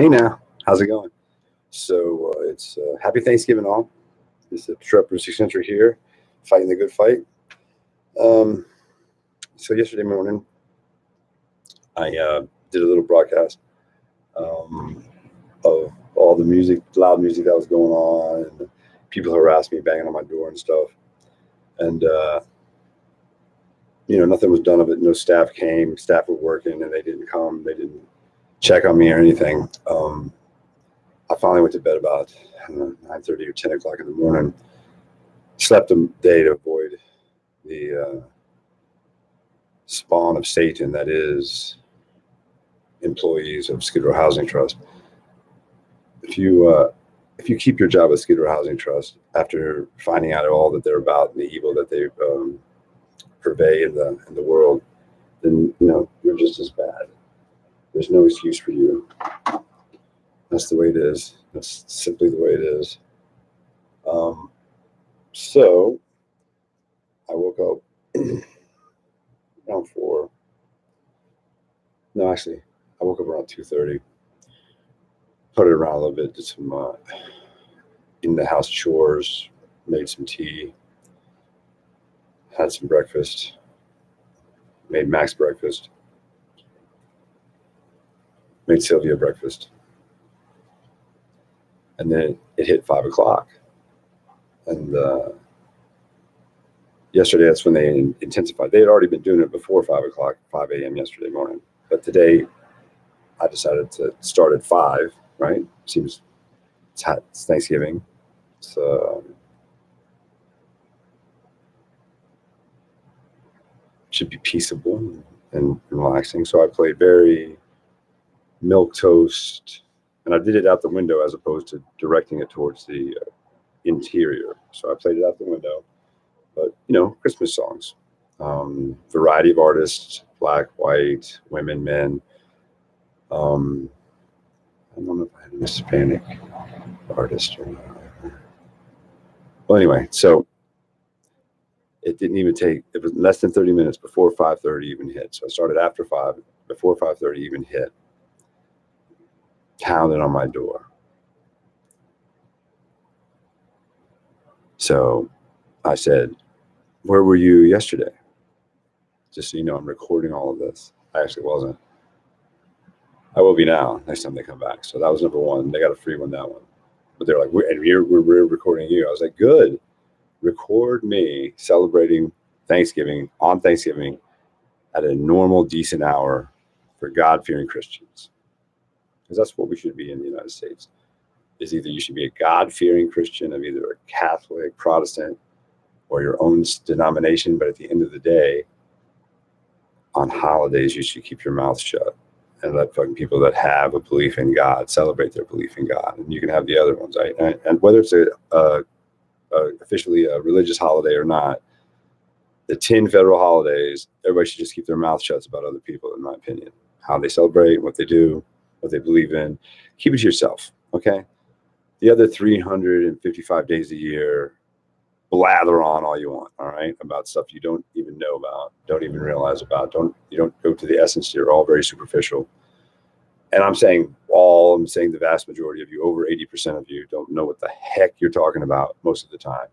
Hey now, how's it going? So it's happy Thanksgiving all. This is Obstreperous Eccentric here, fighting the good fight. So yesterday morning, I did a little broadcast of all the music, loud music that was going on, and people harassed me, banging on my door and stuff. And nothing was done of it. No staff came. Staff were working, and they didn't come. They didn't check on me or anything. I finally went to bed about 9:30 or 10 o'clock in the morning. Slept a day to avoid the spawn of Satan that is employees of SkidRow Housing Trust. If you keep your job at SkidRow Housing Trust after finding out all that they're about and the evil that they purvey in the world, then you're just as bad. There's no excuse for you. That's the way it is. That's simply the way it is. So I woke up around 4. No, actually, I woke up around 2:30. Put it around a little bit. Did some in-the-house chores. Made some tea. Had some breakfast. Made Max breakfast. Made Sylvia breakfast. And then it hit 5 o'clock. And yesterday, that's when they intensified. They had already been doing it before 5 o'clock, 5 a.m. yesterday morning. But today, I decided to start at 5, right? Seems it's hot. It's Thanksgiving. So should be peaceable and relaxing. So I played very milquetoast, and I did it out the window as opposed to directing it towards the interior. So I played it out the window, but Christmas songs, variety of artists, black, white, women, men. I don't know if I had a Hispanic artist or not. Well, anyway, so it didn't even take, it was less than 30 minutes before 5:30 even hit. So I started after 5, before 5:30 even hit, pounded on my door. So I said, where were you yesterday? Just so you know, I'm recording all of this. I actually wasn't. I will be now, next time they come back. So that was number 1. They got a free one, that one. But they're like, we're recording you. I was like, good. Record me celebrating Thanksgiving, on Thanksgiving, at a normal, decent hour for God-fearing Christians. Because that's what we should be in the United States. Is either you should be a God-fearing Christian of either a Catholic, Protestant, or your own denomination. But at the end of the day, on holidays, you should keep your mouth shut and let fucking people that have a belief in God celebrate their belief in God. And you can have the other ones, right? And whether it's officially a religious holiday or not, the 10 federal holidays, everybody should just keep their mouth shut about other people, in my opinion. How they celebrate, what they do, what they believe in. Keep it to yourself, okay? The other 355 days a year, blather on all you want, all right, about stuff you don't even know about, don't even realize about, you don't go to the essence. You're all very superficial. And I'm saying the vast majority of you, over 80% of you, don't know what the heck you're talking about most of the time.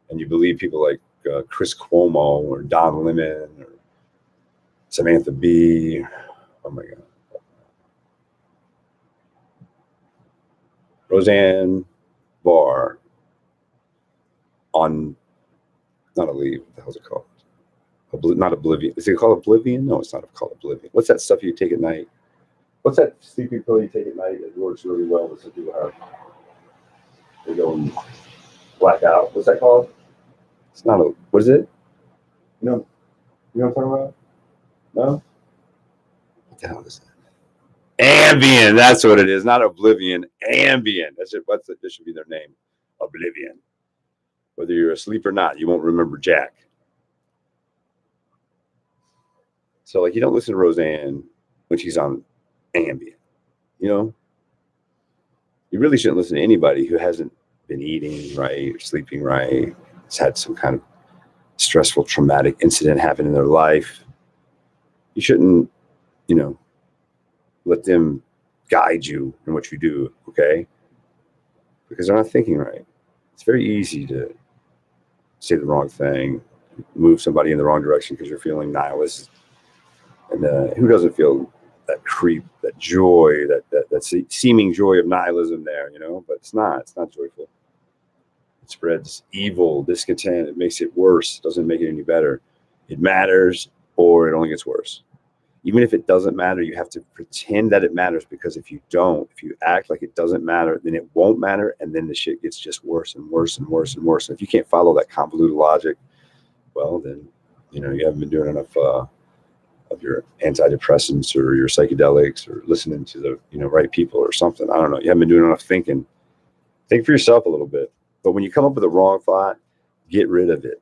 And you believe people like Chris Cuomo or Don Lemon or Samantha Bee. Oh my God. Roseanne Barr on, not Oblivion, what the hell's it called? Not Oblivion. Is it called Oblivion? No, it's not called Oblivion. What's that stuff you take at night? What's that sleeping pill you take at night that works really well with some people have? They go and black out. What's that called? It's not a, what is it? You know what I'm talking about? No? What the hell is that? Ambien, that's what it is. Not Oblivion, Ambien. That's it. This should be their name. Oblivion. Whether you're asleep or not, you won't remember Jack. So, you don't listen to Roseanne when she's on Ambien. You really shouldn't listen to anybody who hasn't been eating right or sleeping right. Has had some kind of stressful, traumatic incident happen in their life. You shouldn't, let them guide you in what you do, okay? Because they're not thinking right. It's very easy to say the wrong thing, move somebody in the wrong direction because you're feeling nihilist. And who doesn't feel that creep, that joy, that seeming joy of nihilism there, you know? But it's not joyful. It spreads evil, discontent. It makes it worse. It doesn't make it any better. It matters, or it only gets worse. Even if it doesn't matter, you have to pretend that it matters, because if you don't, if you act like it doesn't matter, then it won't matter, and then the shit gets just worse and worse and worse and worse. And if you can't follow that convoluted logic, well, then, you know, you haven't been doing enough of your antidepressants or your psychedelics or listening to the, you know, right people or something. I don't know. You haven't been doing enough thinking. Think for yourself a little bit. But when you come up with a wrong thought, get rid of it.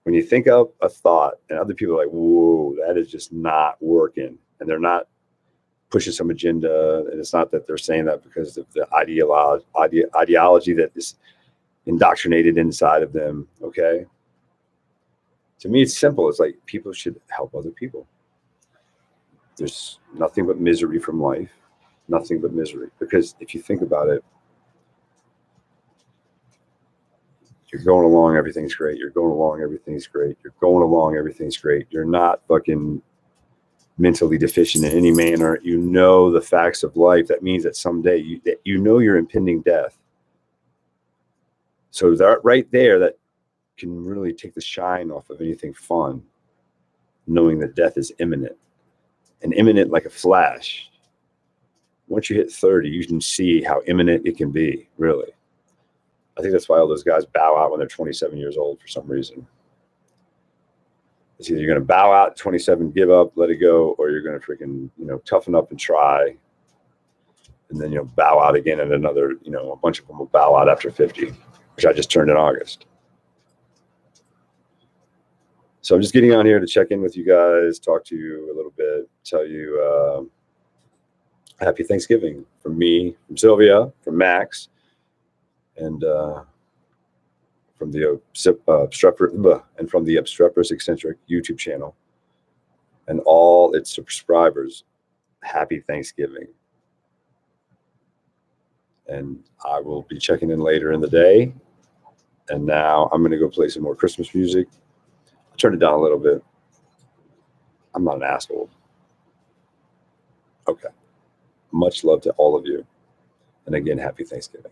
When you think of a thought and other people are like, whoa, that is just not working, and they're not pushing some agenda, and it's not that they're saying that because of the ideology that is indoctrinated inside of them, okay? To me, it's simple. It's like people should help other people. There's nothing but misery from life, nothing but misery. Because if you think about it, you're going along, everything's great. You're going along, everything's great. You're going along, everything's great. You're not fucking mentally deficient in any manner. You know the facts of life. That means that someday you know your impending death. So that right there, that can really take the shine off of anything fun, knowing that death is imminent, and imminent like a flash. Once you hit 30, you can see how imminent it can be, really. I think that's why all those guys bow out when they're 27 years old for some reason. It's either you're going to bow out at 27, give up, let it go, or you're going to freaking, you know, toughen up and try. And then you'll bow out again at another, you know, a bunch of them will bow out after 50, which I just turned in August. So I'm just getting on here to check in with you guys, talk to you a little bit, tell you happy Thanksgiving from me, from Sylvia, from Max, and from the Obstreperous Eccentric YouTube channel, and all its subscribers. Happy Thanksgiving. And I will be checking in later in the day. And now I'm going to go play some more Christmas music. I'll turn it down a little bit. I'm not an asshole. Okay. Much love to all of you. And again, happy Thanksgiving.